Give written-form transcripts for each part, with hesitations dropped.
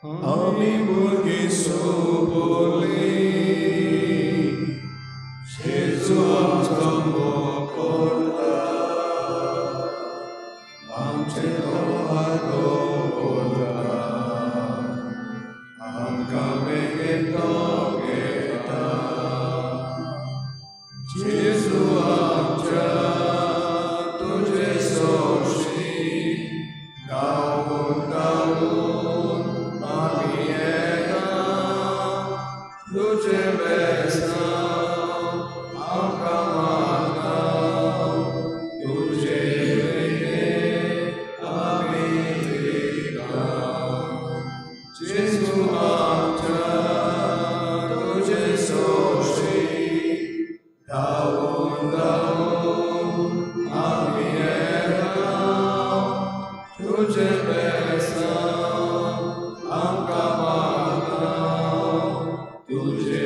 Ami burgi soboli, Jesu amtambo korla, amche dohado korla, amkame geta, Jesu amcha tujhe soshi, Daun amiega, tujhe besa, amkamata, tujhe amega, Jesu amcha tujhe soshi, Daun amiega, tujhe besa, amkamata, tujhe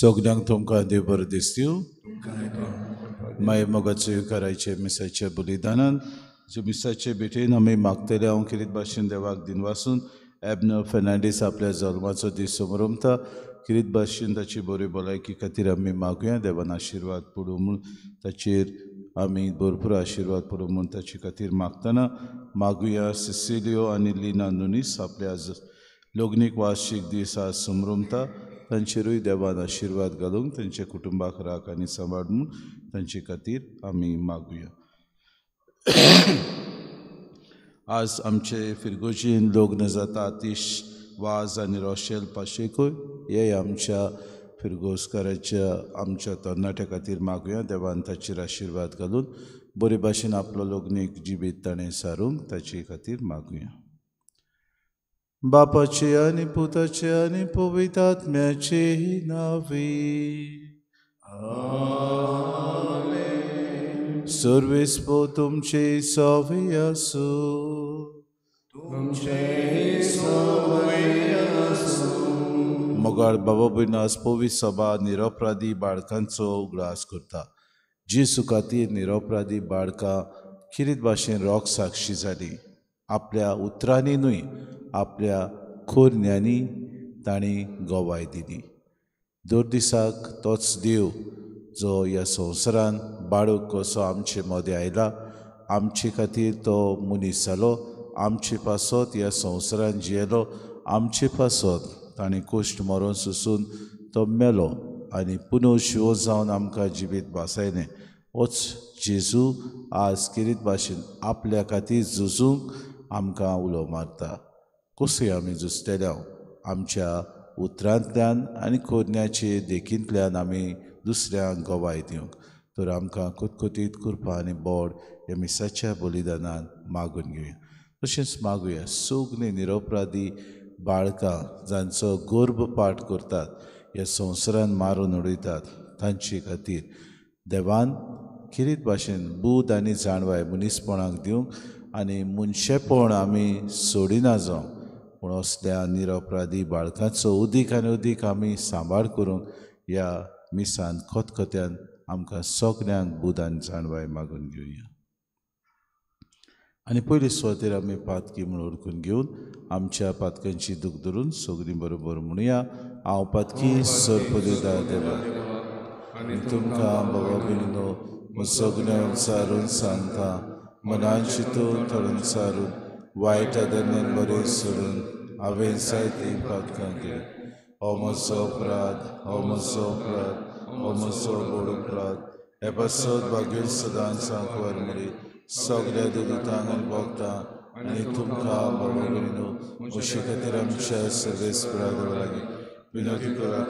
Sogdang तुमका देव बरं दिसतील my मोगाचे करायचे मिसाचे बलिदानान जे मिसाचे भेटेन आमी मागतले हांव किरीत भाशेन देवाक दिन वासून एबनो फेर्नांडीस आपल्या जल्माचो दीस समोरमता किरीत भाशेन ताची बरी भलायकी खातीर आमी मागुया देवान आशिर्वाद पडूं म्हूण ताचेर आमी भरपूर आशिर्वाद पडूं म्हूण ताचे खातीर मागतना मागुया सिसिलियो आनी लिना नुनीस आपल्या लग्नीक वार्षिक दीस आज समोरमता तांचेरूय देवान आशिर्वाद घालूंक तांच्या कुटुंबाक राख आनी सांबाळ म्हूण तांचे खातीर आमी मागुया आज आमचे फिरगोजीन लग्न जाता आतिश वाज आनी रोशेल पाशेकूय हे आमच्या फिरगोसकाराच्या आमच्या तरणाट्या खातीर मागुया देवान ताचेर आशिर्वाद घालून बरे भाशेन आपलो लग्नीक जिबीत ताणें सारूंक ताचे खातीर मागुया बापाचे आनी पुताचे आनी पवित्र आत्म्याचे नावे आमेन. सर्वेस्पो तुमचे सवे आसो तुमचे सवय आसूं. मोगाळ बाबा भयण आज पवित्र सभा निरपराधी बाळकांचो उगडास करता जेसू खातीर निरपराधी बाळकां किरीत भाशेन रोख साक्षी जाली आपल्या उतरांनी न्हय आपल्या खोरण्यांनी तांणी गोवाय दिली दर दिसाक तोच देव जो ह्या संवसारान बाळूक कसो आमचे मदें आयला आमचे खातीर तो मनीस जालो आमचे पासत ह्या संवसारान जियेलो आमचे पासत ताणें कोश्ट मरोन सुसून तो मेलो आनी पुनः शिवो जावन आमकां जिवीत बासायलें होच जेजू आज किरीत भाशेन आपल्या खातीर झुजूंक आमकां उलो मारता कशें आमी झुजतल्या आमच्या उतरांतल्यान आनी खोरण्याचे देखींतल्यान आमी दुसऱ्यांक गोवाय दिवंक तर आमकां कुतकुतीत कृपा आनी बोड ह्या मिसाच्या बलिदानान मागून घेवया तशेंच मागुया सगळीं निरपराधी बाळकां जांचो गर्भपाठ करतात ह्या संवसारान मारून उडयतात तांचे खातीर देवान किरीत भाशेन बूद आनी जाणवाय मनीसपणाक दिवंक आनी मनशेपण आमी सोडिना जावं पूण असल्या निरपराधी बाळकांचो उदीक आनी उदीक आमी सांबाळ करूंक ह्या मिसान खतखत्यान आमकां सगळ्यांक बूद आनी जाणवाय मागून घेवया आनी पयली सुवातेर आमी पातकी म्हूण ओळखून घेवन आमच्या पातकांची दूख धरून सगळीं बरोबर म्हणुया हांव पातकी सरपदिता देवा आनी तुमकां बाबा भयणीनो सगळें विचारून सांगता मनान चिंतून थळून सारून वायट आदरण्यान बरें सोडून हांवें जायतीं पातकां केलीं हो म्हजो अपराध हो म्हजो अपराध हो म्हजो व्हड अपराध हे पासत भाग्यून सदांच वर मरी सगळ्या दुदांक आनी भोगतां आनी तुमकां बाबा भयणीनो अशे खातीर आमच्या सर्वेस्परा देवा लागीं विनोदी करात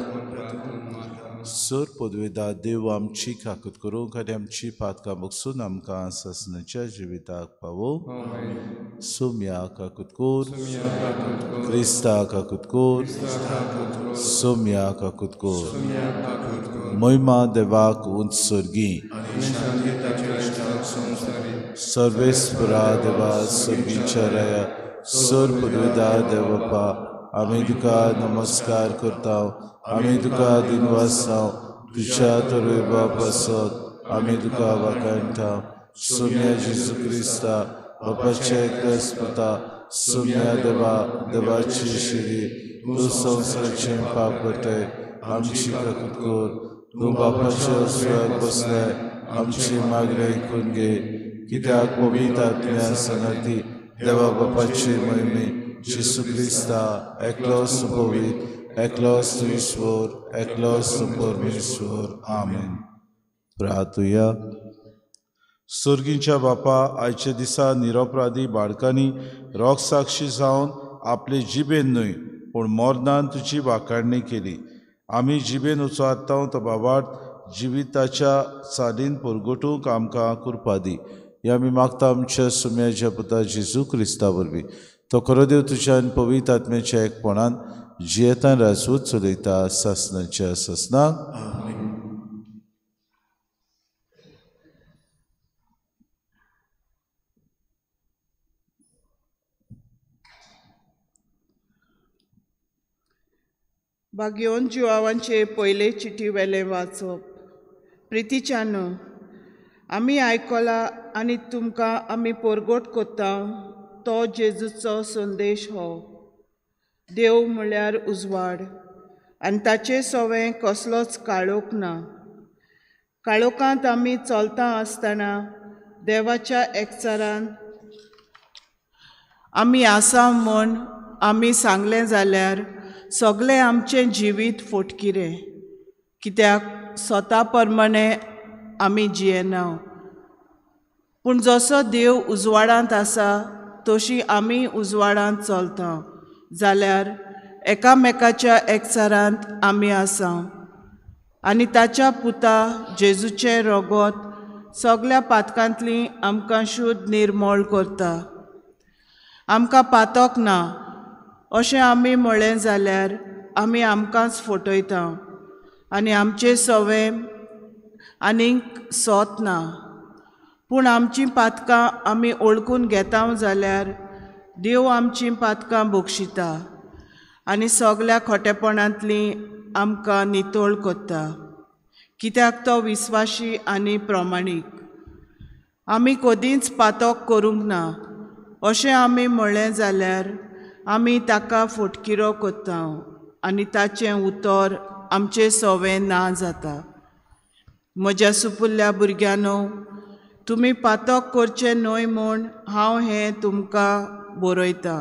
सर पदवेदा देव आमची काकूत करूंक आनी आमची पातकां बगसून आमकां ससनाच्या जिविताक पावो सोम्या काकूत कोर क्रिस्ता काकूत कोर सोम्या काकूत कोर महिमा देवाक उंच सर्गी सर्वेस्परा देवा सर्गीच्या राया सर पदवेदा देवपा आमी तुका नमस्कार करता आमी तुका दिनवासता तुझ्या तरेबा पासत आमी तुका वाखाणटा सुम्या जेजू क्रिस्ता बापाच्या एकच पुता सुम्या देवा देवाची शिरी तू संवसाराचे पाप करताय आमची प्रकृत कर तू बापाच्या सुवाक बसलाय आमची मागणी ऐकून घे कित्याक पवित्र आत्म्या संगती देवा बापाची महिमे जेजू क्रिस्ता एकलोस पवित एकलोस ईश्वर एकलोस परमेश्वर आमेन. प्रार्थुया. सुर्गीच्या बापा आयच्या दिसा निरपराधी बाळकांनी रोग साक्षी जावन आपले जिबेन न्हय पूण मोर्नान तुजी वाखाणणी केली. आमी जिबेन उचारता तो बाबाट जिविताच्या चालीन परगटूंक आमकां कृपा दी. हे आमी मागता आमच्या सुम्याच्या पुता जेजू क्रिस्ता वरवीं. तो खरो देव तुज्यान पवित्र आत्म्याच्या एकपणान जियेतान राजवत चलयता ससनाच्या ससनाक. भाग्योन जुआवांचे पयले चिटी वेले वाचप. प्रितीच्यान आमी आयकला आनी तुमकां आमी परगट कोत्ता तो जेजूचो संदेश हो. देव म्हळ्यार उजवाड आनी ताचे सोवें कसलोच काळोख ना. काळोखांत आमी चलता आसतना देवाच्या एकचारान आमी आसा म्हूण आमी सांगलें जाल्यार सगळें आमचें जिवीत फोटकिरें. कित्याक स्वता प्रमाणे आमी जियेना. पूण जसो देव उजवाडांत आसा तशी आमी उजवाडांत चलता जाल्यार एकामेकाच्या एकचारांत आमी आसा. आनी ताच्या पुता जेजूचें रगत सगळ्या पातकांतली आमकां शुद्ध निर्मळ करता. आमकां पातक ना अशें आमी म्हळें जाल्यार आमी आमकांच फटयता आनी आमचें सवें आनीक सोत ना. पूण आमचीं पातकां आमी ओळखून घेता जाल्यार देव आमचीं पातकां बक्षिता आनी सगळ्या खोटेपणांतली आमकां नितळ कोत्ता. कित्याक तो विस्वाशी आनी प्रमाणीक. आमी कदींच पातक करूंक ना अशें आमी म्हळें जाल्यार आमी ताका फटकिरो कोत्ता आनी ताचें उतर आमचें सवें ना जाता. म्हज्या सुपुल्ल्या भुरग्यांनो, तुमी पातक करचें न्हय म्हूण हांव हें तुमकां बरयता.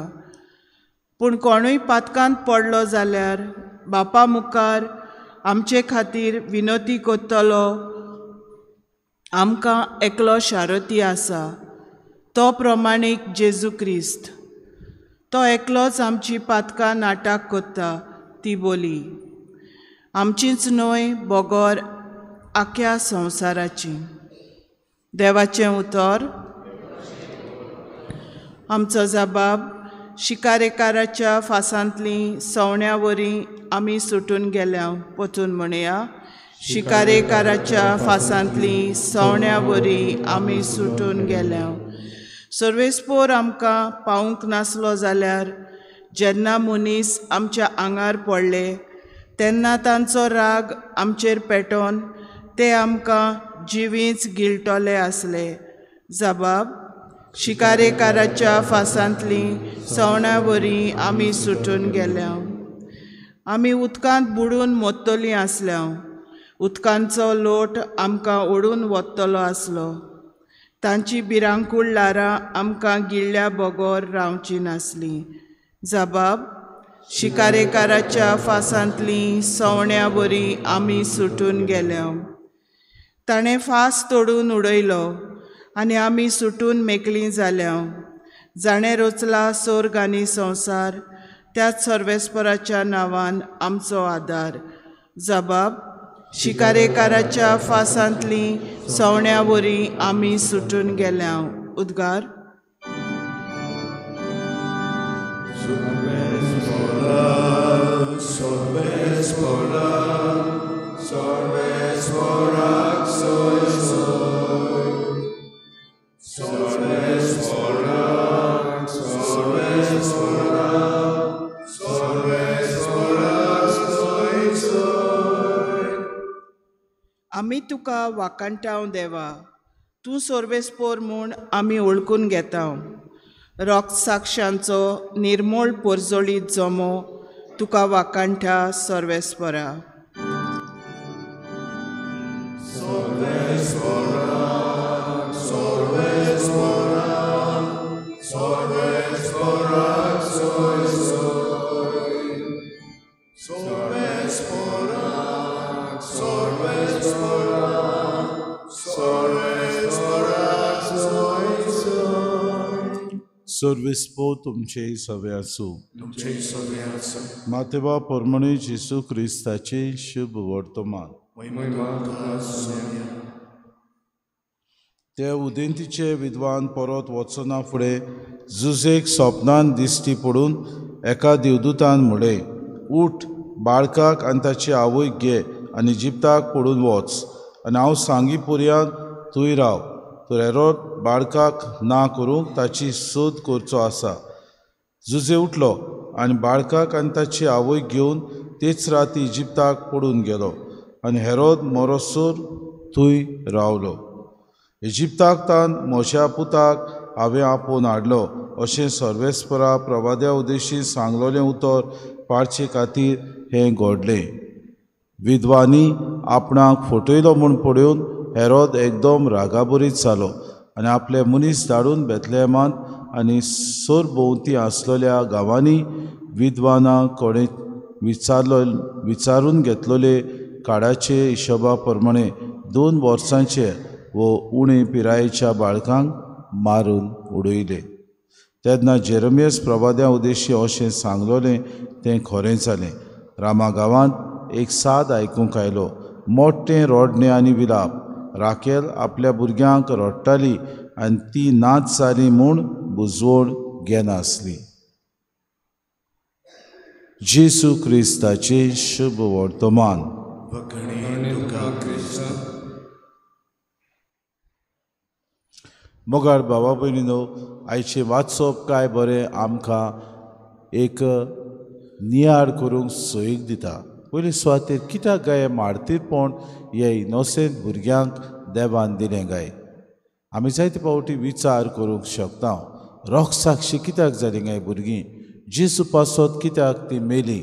पूण कोणूय पातकांत पडलो जाल्यार बापा मुखार आमचे खातीर विनोती कोत्तलो आमकां एकलो शारोती आसा, तो प्रमाणीक जेजू क्रिस्त. तो एकलोच आमची पातकां नाटाक कोत्ता ती बोली. आमचीच न्हय बोगोर आख्या संवसाराची. देवाचें उतर. आमचो जबाब. शिकारेकाराच्या फासांतलीं सवण्या वरीं आमी सुटून गेल्या पोतून म्हणया. शिकारेकाराच्या फासांतलीं सवण्या वरीं आमी सुटून गेल्या. सर्वेस्पोर आमकां पावूंक नासलो जाल्यार जेन्ना मनीस आमच्या आंगार पडले तेन्ना तांचो राग आमचेर पेटोवन ते आमकां जिवीच गिळटले आसले. जबाब. शिकारेकाराच्या फासांतलीं सवण्या वरीं आमी सुटून गेल्या. आमी उदकांत बुडून मोत्तलीं आसल्या. उदकांचो लोट आमकां ओडून वतलो आसलो. तांची भिरांकूळ लारां आमकां गिळ्ळ्या बगोर रावची नासलीं. जबाब. शिकारेकाराच्या फासांतलीं सवण्या वरीं आमी सुटून गेल्या. ताणें फास तोडून उडयलो आनी आमी सुटून मेकलीं जाल्या. जाणें रचला सर्ग आनी संवसार, त्याच सर्वेस्पराच्या नांवान आमचो आदार. जबाब. शिकारेकाराच्या फासांतलीं सवण्या वरीं आमी सुटून गेल्या. उद्गार. आमी तुका वाकाणटाव देवा, तूं सोर्बेस्पोर म्हूण आमी ओळखून घेता. रोख साक्षांचो निर्मोळ पोरजोळीत जमो तुका वाकाणटा सोर्बेस्पोरा. सोर्बेस्पो तुमचे सवे आसूं. तुमचे सगळे आसा मातेवा पोरमणी जेसू क्रिस्ताचे शुभ वर्तमान. महिमा तुका सोन्या. ते उदेंतीचे विद्वान परत वचना फुडें जुजेक सपनान दिश्टी पडून एका देवदूतान म्हळें, उठ, बाळकाक आनी ताची आवय घे आनी इजिप्ताक पडून वच, आनी हांव सांगी पर्यंत थंय राव. तर हेरोद बाळकाक ना करूंक ताची सोद करचो आसा. जुजे उठलो आनी बाळकाक आनी ताची आवय घेवन तेच राती इजिप्ताक पडून गेलो, आनी हेरोद मरोसोर थंय रावलो. इजिप्ताक तान मोशा पुताक हांवें आपोवन हाडलो अशें सोर्बेस्पोरा प्रवाद्या उदेशी सांगलोलें उतर पाळचे खातीर हें घडलें. विद्वानी आपणाक फटयलो म्हूण पळोवन हेरोद एकदम रागाबरीत जालो आनी आपले मनीस धाडून बेतलेहमांत आनी सोरभोंवती आसलेल्या गांवांनी विद्वानां कोणे विचारून घेतलोले काळाचे हिशोबा प्रमाणे 2 वर्सांचे वो उणे पिरायेच्या बाळकांक मारून उडयले. तेन्ना जेरेमियास प्रवाद्या उदेशी अशें सांगलोलें तें खरें जालें. रामा गांवांत एक साद आयकूंक आयलो, मोठ्ठें रोडणें आनी विलाप. राकेल आपल्या भुरग्यांक रडटाली आनी ती नाच जाली म्हूण बुजवण घेनासली. जेसू क्रिस्ताचे शुभ वर्तमान. वखणी तुका क्रिस्त. मोगाळ भावा भयणीनो, आयचे वाचप काय बरें आमकां एक नियाळ करूंक सोयीक दिता. पयली सुवातेर कित्याक गाय मारतीरपण हे इनोसेंट भुरग्यांक देवान दिलें गाय. आमी जायते फावटी विचार करूंक शकता, रोख साक्षी कित्याक जाली गाय भुरगीं, जेसू पासत कित्याक ती मेली.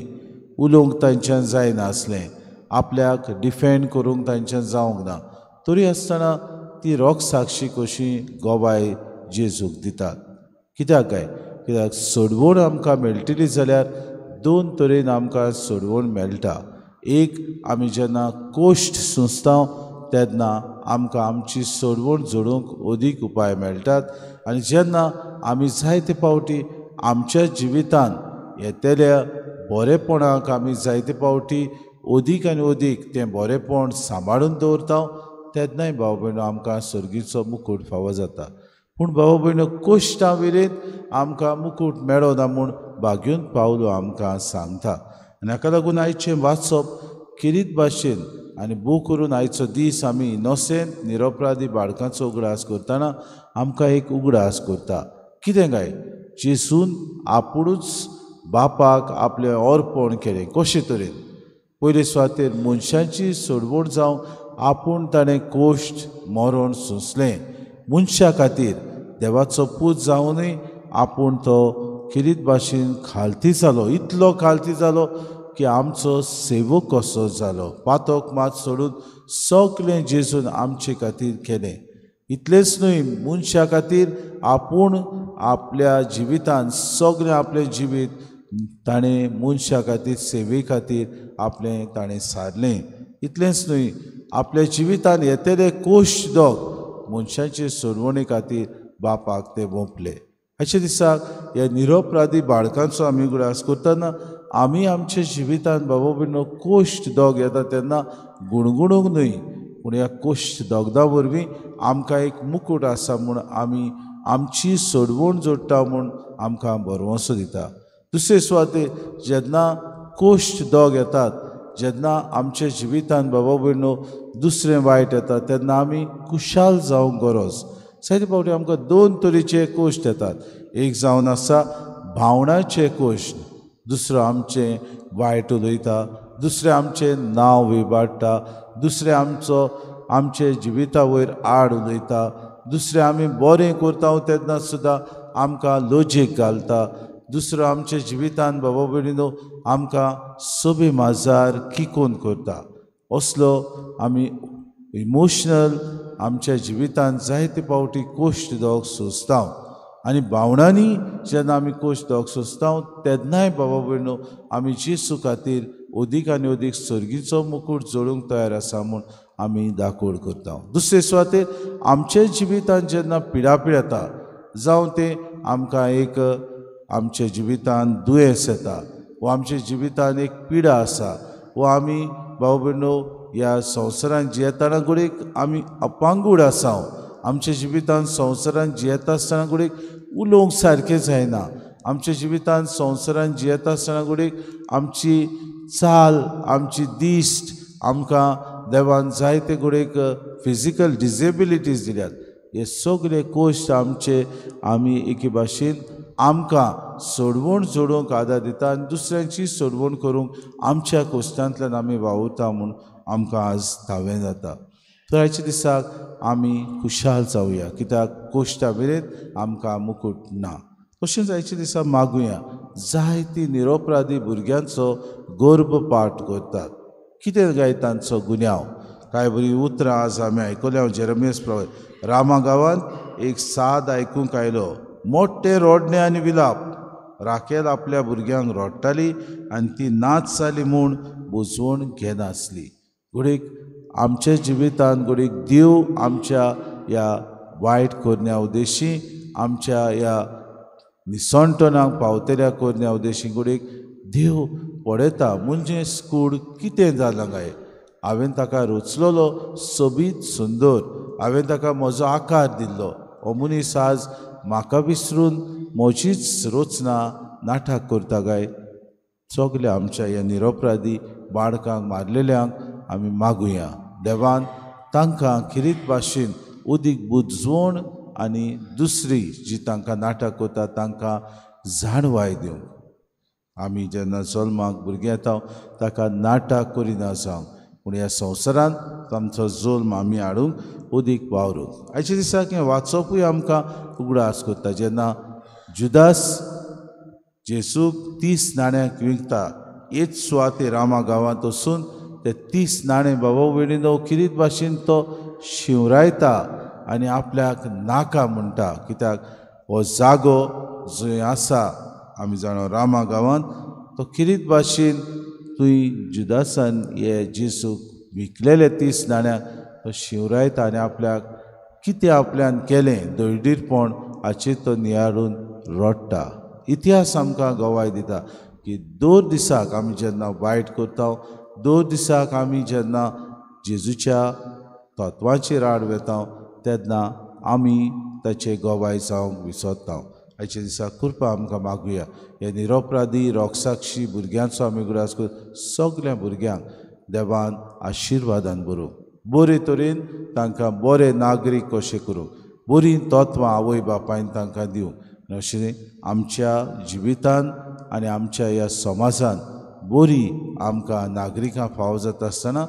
उलोवंक तांच्यान जायनासलें, आपल्याक डिफेंड करूंक तांच्यान जावंक ना. तरी आसतना ती रोख साक्षी कशी गोबाय जेजूक दितात. कित्याक गाय, कित्याक सोडवण आमकां मेळटली जाल्यार 2 तरेन आमकां सोडवण मेळटा. एक, आमी जेन्ना कोश्ट सोंसता तेन्ना आमकां आमची सोडवण जोडूंक अदीक उपाय मेळटात. आनी जेन्ना आमी जायते फावटी आमच्या जिवितान येतेल्या बरेपणाक आमी जायते फावटी अदीक आनी अदीक तें बरेपण सांबाळून दवरता, तेन्नाय भाव भयणो आमकां सर्गीचो मुकूट फावो जाता. पूण भाव भयणो, कोश्टा वेरेन आमकां मुकूट मेळो ना म्हूण भाग्यून पावलो आमकां सांगता. आनी हाका लागून आयचें वाचप किरीत भाशेन आनी बू करून आयचो दीस आमी इनोसेंट निरपराधी बाळकांचो उगडास करतना आमकां एक उगडास करता. कितें गाय, जेसून आपुणूच बापाक आपलें अर्पण केलें. कशें तरेन पयले सुवातेर मनशांची सोडवण जावं आपूण ताणें कोश्ट मरण सोंसलें. मनशा खातीर देवाचो पूत जावनूय आपूण तो किरीत भाशेन खालती जालो, इतलो खालती जालो की आमचो सेवक कसो जालो. पातोक मात सोडून सगलें जेजून आमचे खातीर केलें. इतलेंच न्हय, मनशा खातीर आपूण आपल्या जिवितान सगळें आपलें जिवीत ताणें मनशा खातीर सेवे खातीर आपलें ताणें सारलें. इतलेंच न्हय, आपल्या जिवितान येतेले कोश्ट दोग मनशांचे सोडवणे खातीर बापाक ते मोपले. अशे दिसाक ह्या निरपराधी बाळकांचो आमी उगडास करतना आमी आमच्या जिवितान बाबा भयणो कोश्ट दोग येता तेन्ना गुणगुणूंक न्हय, पूण ह्या कोश्ट दोगदा वरवीं आमकां एक मुकूट आसा म्हूण आमी आमची सोडवण जोडटा म्हूण आमकां भरवंसो दिता. दुसरे सुवातेर जेन्ना कोश्ट दोग येतात, जेन्ना आमच्या जिवितान बाबा भयणो दुसरें वायट येता तेन्ना आमी खुशाल जावंक गरज. जायते फावटी आमकां 2 तरेचे कोश्ट येतात. एक जावन आसा भावनाचे कोश्ट, दुसरो आमचें वायट उलयता, दुसरें आमचें नांव विबाडटा, दुसरें आमचे जिविता वयर आड उलयता, दुसरें आमी बरें करता तेन्ना सुद्दां आमकां लॉजीक घालता. दुसरो आमच्या जिवितान बाबा भयणीनो आमकां सोबे माजार किकोन करता. असलो आमी इमोशनल आमच्या जिवितान जायते फावटी कोश्ट दोग सोंसता. आनी भावनांनी जेन्ना आमी कोश्ट दोग सोंसता तेन्नाय बाबा भयणो आमी जेसू खातीर अदीक आनी अदीक सर्गीचो मुकूट जोडूंक तयार आसा म्हूण आमी दाखोड करता. दुसरे सुवातेर आमच्या जिवितान जेन्ना पिडापीड येता जावं ते आमकां एक आमच्या जिवितान दुयेंस येता वा आमच्या जिवितान एक पिडा आसा वा आमी बाबा भयणो ह्या संवसारान जियेतना घडीक आमी अपांगूड आसा. आमच्या जिवितान संवसारान जियेता आसतना घडीक उलोवंक सारकें जायना. आमच्या जिवितान संवसारान जियेता आसतना घडीक आमची चाल आमची दिश्ट आमकां देवान जायते घडीक फिजिकल डिसेबिलिटीज दिल्यात. हे सगळे कोश्ट आमचे आमी एके भाशेन आमकां सोडवण जोडूंक आदार दिता आनी दुसऱ्यांची सोडवण करूंक आमच्या कोश्टांतल्यान आमी वावुरता म्हूण आमकां आज थावें जाता. तर आयच्या दिसाक आमी खुशाल जावया कित्याक कोश्टा मेरेन आमकां मुकूट ना. तशेंच आयच्या दिसा मागुया जायतीं निरपराधी भुरग्यांचो गर्भपाठ करतात. कितें काय तांचो गुन्यांव. कांय बरीं उतरां आज आमी आयकल्या जेरेमियास प्रवक्ता. रामा गांवांत एक साद आयकूंक आयलो. मोठे रोडणे आनी विलाप. राखेल आपल्या भुरग्यांक रोडटाली आनी ती नाच जाली म्हूण बुजवण घेनासली. घडीक आमच्या जिवितान घडीक देव आमच्या ह्या वायट कोरण्या उद्देशी आमच्या ह्या निसंटनाक पावतल्या कोरण्या उद्देशी घडीक देव पळयता म्हणजे स्कूड कितें जालां काय. हांवें ताका रचलोलो सोबीत सुंदर. हांवें ताका म्हजो आकार दिल्लो. हो मनीस आज म्हाका विसरून म्हजीच रचना नाटक करता काय. सगल्या आमच्या ह्या निरपराधी बाळकांक मारलेल्यांक आमी मागुया देवान तांकां खिरीत भाशेन उदीक बुजवण आनी दुसरी जी तांकां नाटक करता तांकां जाणवाय दिवंक. आमी जेन्ना जल्माक भुरगें येता ताका नाटक करिना जावं पूण ह्या संवसारान तांचो जल्म आमी हाडूंक उदीक वावरूंक. आयच्या दिसाक हें वाचपूय आमकां उगडास करता. जेन्ना जुदास जेसूक 30 नाण्यांक विकता हेच सुवातेर रामा गांवांत वचून ते 30 नाणे बाबा भयणीनो किरीत भाशेन तो शिवरायता आनी आपल्याक नाका म्हणटा. कित्याक हो जागो जंय आसा आमी जाणो रामा गांवांत तो किरीत भाशेन तुवें जुदासान हे जेसूक विकलेले 30 नाण्यांक तो शिवरायता आनी आपल्याक कितें आपल्यान केलें दळदीरपण हाचेर तो नियाळून रडटा. इतिहास आमकां गवाय दिता की 2 दिसाक आमी जेन्ना वायट करता 2 दिसाक आमी जेन्ना जेजूच्या तत्वांचेर आड वेता तेन्ना आमी ताचे गवाय जावंक विसरता. आयच्या दिसाक कृपा आमकां मागुया. हे निरपराधी रोगसाक्षी भुरग्यांचो आमी गुरास करता. सगल्या भुरग्यांक देवान आशिर्वादान भरूंक बरे तरेन तांकां बरे नागरीक कशें करूंक बरीं तत्वां आवय बापायन तांकां दिवंक. अशें आमच्या जिवितान आनी आमच्या ह्या समाजान बरी आमकां नागरिकां फाव जाता आसतना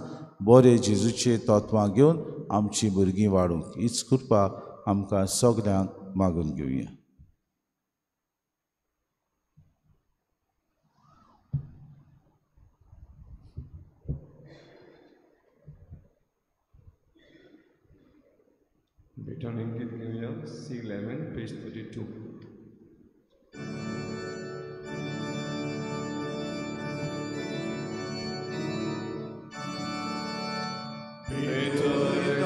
बरे जेजूचे तत्वां घेवन आमचीं भुरगीं वाडूंक हीच कृपा आमकां सगल्यांक मागून घेवया. Returning to New York, C11, page 32. Amen.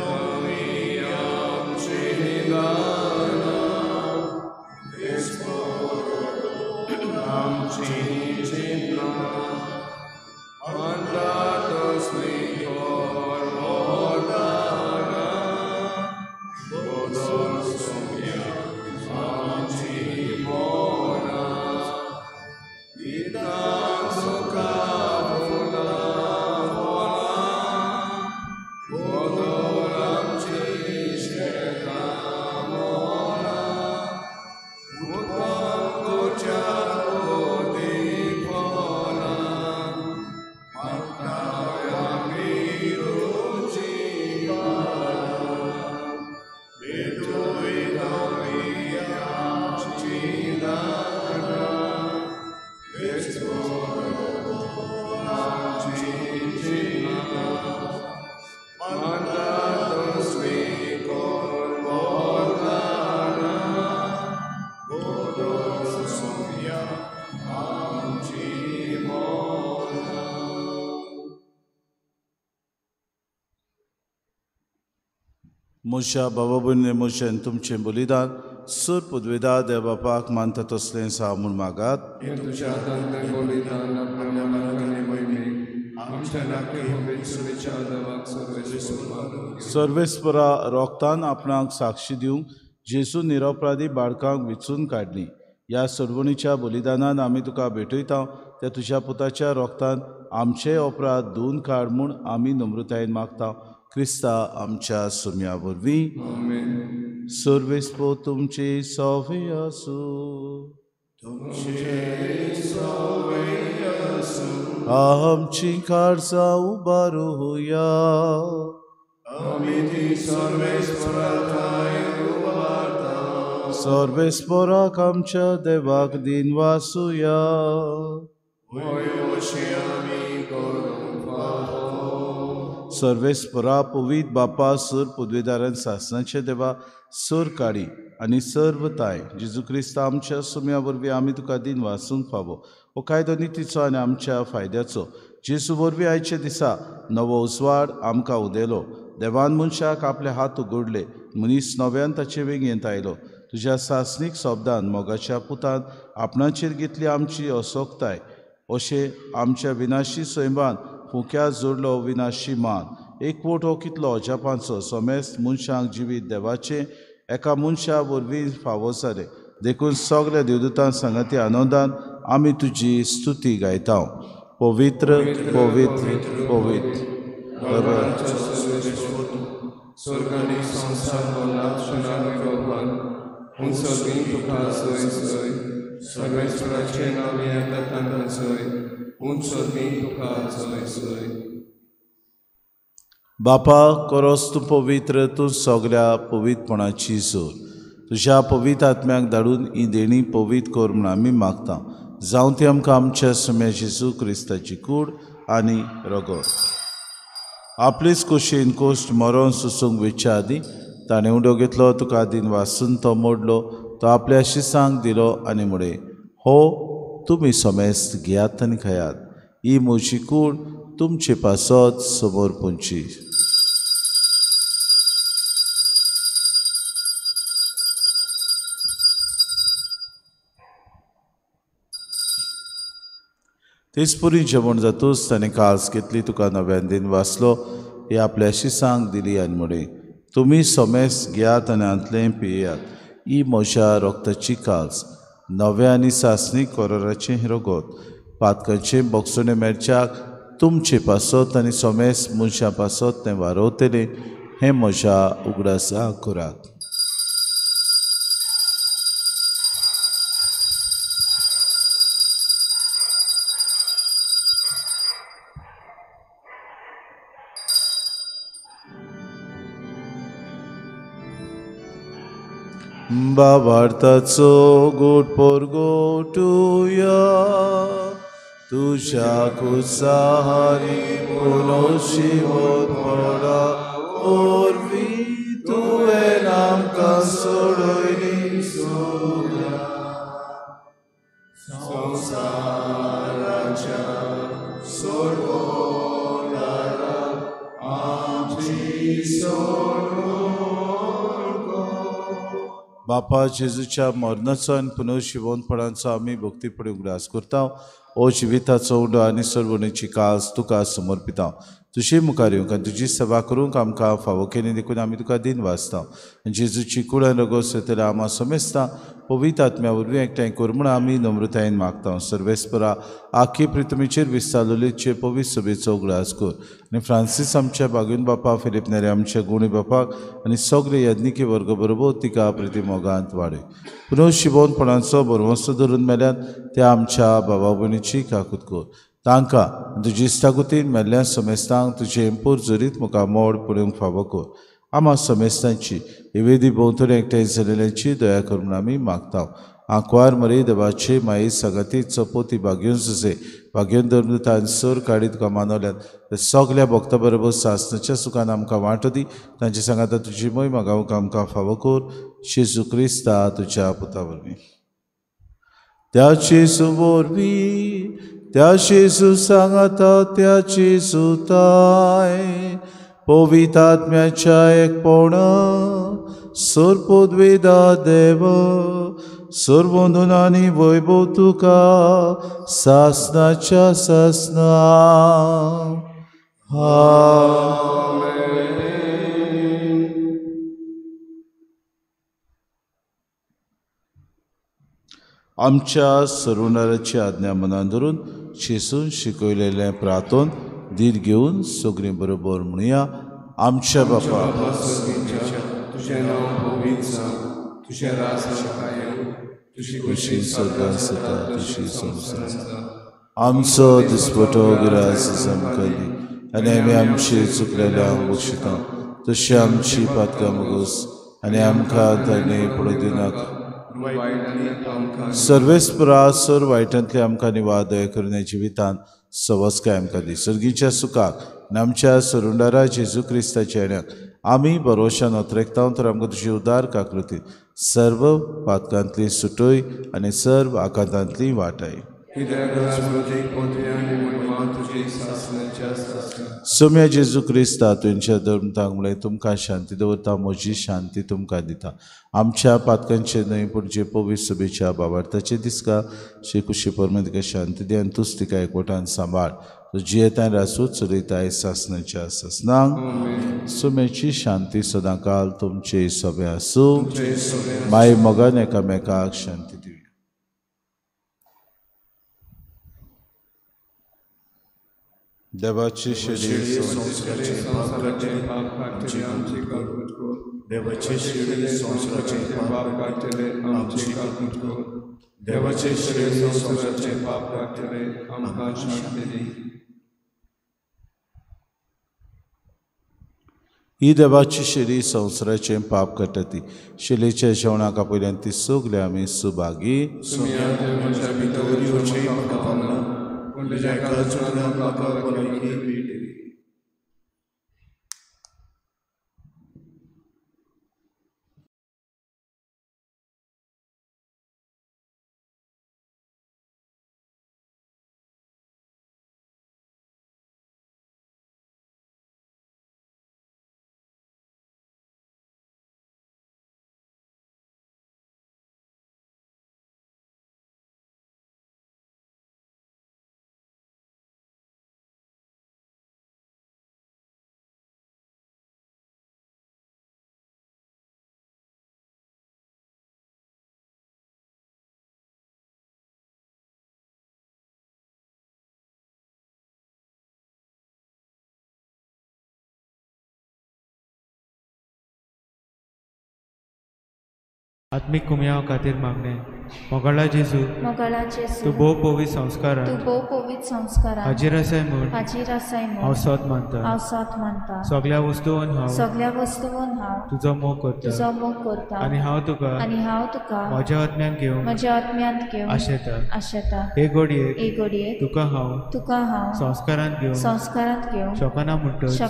मोशा बाबा भयण मोशेन तुमचें बलिदान सूर पुदवेदा देवबापाक मानता तसलें सा म्हूण मागात. हे तुझ्या हातांतलें बलिदान आपल्या मनाक आनी मोहिमेक आमच्या नाके पवित्रतेच्या देवाक सर्वेस्वर सर्वेस्परा रोगतान आपणाक साक्षी दिवंक जेजू निरपराधी बाळकांक विचून काडली. ह्या सोडवणीच्या बलिदानान आमी तुका भेटयता त्या तुज्या पुताच्या रोगतान आमचे अपराध धुवन काड म्हूण आमी नम्रतायेन मागता. क्रिस्ता आमच्या सुम्या वरवीं. आमेन. सर्वेस्पो तुमची सवे आसूं. आमची काळजां उबारूया. सर्वेस्पराक आमच्या देवाक दिन वासुया. सर्वेस्परा पवित बापा सर पदवीदारान सासणाचे देवा सर काडी आनी सर्वताय जेजू क्रिस्त आमच्या सुम्या वरवीं आमी तुका दिन वासूंक फावो. हो कायदो नितीचो आनी आमच्या फायद्याचो. जेजू वरवीं आयच्या दिसा नवो उजवाड आमकां उदेलो. देवान मनशाक आपले हात उगडले. मनीस नव्यान ताचे वेगयेंत आयलो. तुज्या सासणीक शब्दान मोगाच्या पुतान आपणाचेर घेतली आमची असोकताय. अशें आमच्या विनाशी सैमान फुक्या जोडलो विनाशी मान. एकवट हो कितलो अजापांचो समेस्त मनशांक जिवीत देवाचें एका मनशा वरवीं फावो जालें. देखून सगळ्या देवदूतां सांगाती आनंदान आमी तुजी स्तुती गायता. पवित्र पवित्र पवित्र स्वर्गानी संसार उंचवीन तुका सय सय सर्वेस्वराचे नाव येता तांकां सय उंचवीन तुका सय सय. बापा करोस तूं पवित्र, तूं सगळ्या पवित्रपणाची सोर. तुज्या पवित्र आत्म्याक धाडून ही देणी पवित्र कर म्हूण आमी मागता. जावं ती आमकां आमच्या सुम्या जेजू क्रिस्ताची कूड आनी रगत. आपलीच खोशेन कोश्ट मरोन सुसूंक वेच्या आदीं ताणें उडो घेतलो. तुका दिन वासून तो मोडलो. तो आपल्या शिसांक दिलो आनी म्हळें, हो तुमी समेस्त घेयात आनी खायात. ही म्हजी कूड तुमचे पासत समोर पोंची. तेचपुरी जेवण जातूच ताणें कास घेतली. तुका नव्यान दिन वाचलो. हे आपल्या शिसांक दिली आनी म्हळें, तुमी समेस्त घेयात आनी हांतलें पियेयात. ही म्हज्या रोगताची कास, नव्या आनी सासणीक कोराराचें रगत. पातकांचें बोगसणे मेरच्याक तुमचे पासत आनी समेस्त मनशां पासत तें वारोवतलें. हें म्हज्या उगडासा करात. बाबार्थाचो गोट पोरगोटुया. तुझ्या कुसाहारी पुनोशिवोत पडा ओरवी तुवें आमकां सोडयली सोया. संवसाराच्या सोडवणारा आमची बापा जेजूच्या मरणाचो आनी पुनर्शिवोनपणाचो आमी भक्तीपणे उगडास करता. ओ जिविताचो उंडो आनी सर्वणीची कास तुका समर्पिता. तुजी मुखार येवंक आनी तुजी सेवा करूंक आमकां फावो केली. देखून आमी तुका दिन वाचता. जेजूची कूड आनी रगत सोयतले आमा समेस्ता पवित्र आत्म्या वरवीं एकठांय कर म्हूण आमी नम्रतायेन मागता. सर्वेस्परा आख्खी प्रितमेचेर विस्तारलेचे पवित्र सभेचो उगडास कर. आनी फ्रांसीस आमच्या बागून बापा, फिलिप नेरे आमच्या गुणी बापाक आनी सगळे यज्ञिकी वर्ग बरोबर तिका प्रिती मोगांत वाडय. पुनर्शिवोनपणाचो बरवंसो धरून मेल्यात त्या आमच्या बाबा भयणीची काकूत कर. तांकां तुजी इश्टागुतीन मेल्ल्या समेस्तांक तुजे एम्पूर जोरीत मुखार मोड पळोवंक फावो कर. आमा समेस्तांची विवेदी भोंवतणी एकठांय जालेल्यांची दया करून आमी मागता. आंकवार मरे देवाचे माई सगाती चपोती भाग्योन सुजे भाग्योन धर्मतान सर काडी तुका मानवल्यात. ते सगळ्या भक्ता बरोबर सासणाच्या सुखान आमकां वांटो दी. तांचे सांगाता तुजी महिमा गावूंक आमकां फावो कर. जेजू क्रिस्ता तुज्या पुता वरवीं. त्याचे वरवीं त्याची सुसांगाता त्याची सुताय पवितात्म्याच्या एकपणा सर्पोद्वेदा देव सर्वोंदून आनी वैभव तुका सासनाच्या सासना आमच्या सर्वनाराची आज्ञा मनान धरून शेसून शिकयलेलें प्रार्थोन दीत घेवन सगळीं बरोबर म्हणुया. आमच्या बापा तुझें नांव पवित्र जावं, तुझें राज येवं, तुजी खुशी स्वर्गांत जाता तशी संवसारांत जावं. आमचो दिसपटो गिरास आमकां दी आनी आमी आमची चुकलेल्यांक बक्षिता तशी आमची पातकां मागोस आनी आमकां धर्णे पडूं दिनाका. सर्वेस्परा सर वायटांतले आमकां निवाद दया करून जिवितांत सवस्काय आमकां दी. सर्गीच्या सुखाक आनी आमच्या सरुंडारा जेजू क्रिस्ताच्या येण्याक आमी भरोशान ओतरेकतांव तर आमकां तुजी उदार काकृती सर्व पातकांतली सुटोय आनी सर्व आकांतांतली वाटाय. सोम्या जेजू क्रिस्ता तुमच्या धर्मतांक म्हळ्यार तुमकां शांती दवरता, म्हजी शांती तुमकां दिता. आमच्या पातकांचे न्हय पूण जे पवित्र सभेच्या बाबार्थाचे दिसका शे खुशी परमे तिका शांती दी आनी तूंच तिका एकवटान सांबाळ. जियेताय रासूच चलयताय सासनाच्या सासनांक. सोम्याची शांती सदांकाल तुमचे सोबे आसूं. माय मोगान एकामेकाक शांती दी. देवाची शिडी देवाचे शिडी संवसाराचे पाप काडटले आमची काकूट कर. देवाचे शिडी संवसाराचे पाप काडटले आमकां शांती दी. ही देवाची शिडी संवसाराचे पाप काडटा ती. शिलेच्या जेवणाक पयल्यान ती सगळे आमी सुभागी. म्हज्या भितर येवचें म्हाका पावना, पूण तुज्या काळजांत म्हाका भलायकी भेट दी. आत्मिक कुमयां खातीर मागणे. मोगाळा जेजू तूं भोव पवित्र संस्कारांत हाजीर आसाय म्हूण हांव सोत मानता. सगळ्या वस्तूंत हांव तुजो मोग करता आनी हांव तुका म्हज्या आत्म्यांत घेवन आशेता. हे घडये तुका हांव संस्कारांत घेवन शकना म्हणटच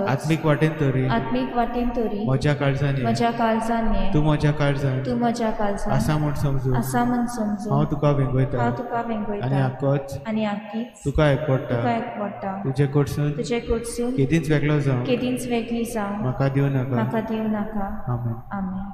आत्मीक वाटेन तरी म्हज्या काळजांनी तूं म्हज्या काळजांत आसा म्हूण समजून हांव तुका वेंगयता आनी आख्खीच तुका एकवडटा. तुजे कडसून केदींच वेगळी जावं म्हाका दिवं नाका. आमेन.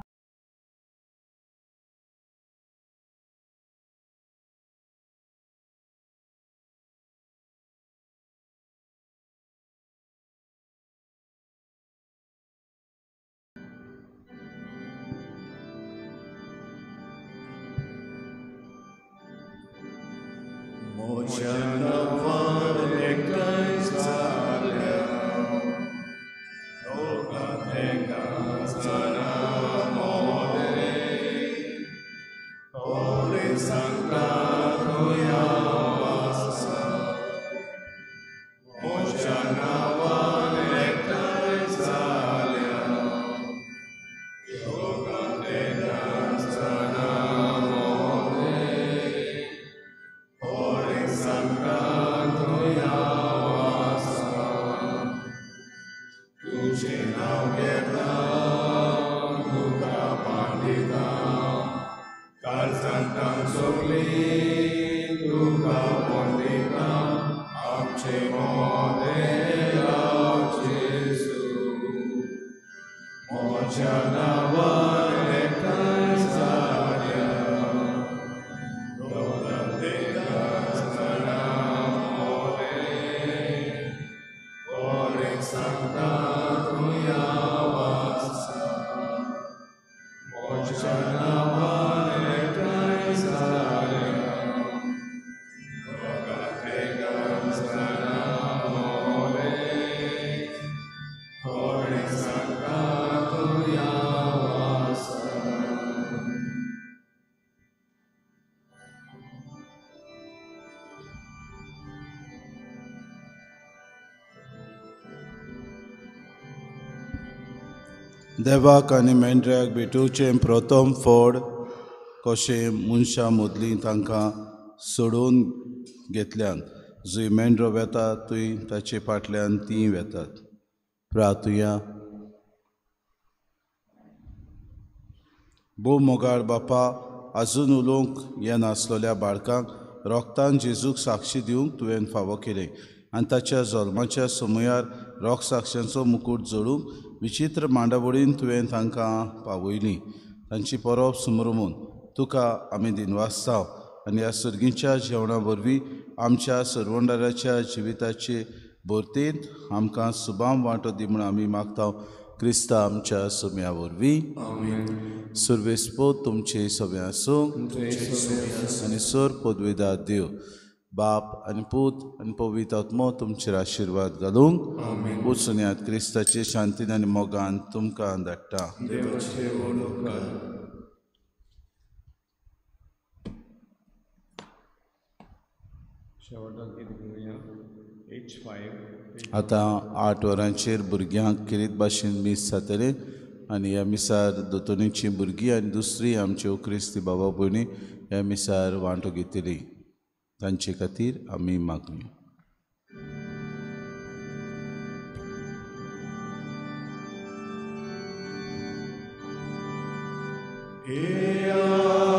Sangat देवाक आनी मेंढऱ्याक भेटूचें प्रथम फळ कशें मनशां मदलीं तांकां सोडून घेतल्यान जंय मेंढरो वेता थंय ताचे फाटल्यान तीं वेतात. प्रार्थुया. भोव मोगाळ बापा, आजून उलोवंक येनासलेल्या बाळकांक रोगतान जेजूक साक्षी दिवंक तुवें फावो केलें आनी ताच्या जल्माच्या समयार रोग साक्षांचो मुकूट जोडूंक विचित्र मांडावळीन तुवें तांकां पावयलीं. तांची परब सुमरमून तुका आमी दिनवासताव आनी ह्या सर्गीच्या जेवणा वरवीं आमच्या सर्वंडाराच्या जिविताचे भोरतेंत आमकां सुबाम वांटो दी म्हूण आमी मागताव. क्रिस्ता आमच्या सोम्या वरवीं. सुरवेस्पोद तुमचे सगळे आसूं आनी सोर पदवेदार देव बाप आनी पूत आनी पवित्र आत्मो तुमचेर आशिर्वाद घालूंक उचुन्यात क्रिस्ताचे शांतीन आनी मोगान तुमकां धाडटा. आतां 8 वरांचेर भुरग्यांक किरीत भाशेन मीस जातले आनी ह्या मिसार दोतोनीची भुरगीं आनी दुसरी आमच्यो क्रिस्ती भावा भयणी ह्या मिसार वांटो घेतली. तांचे खातीर आमी मागूया. हे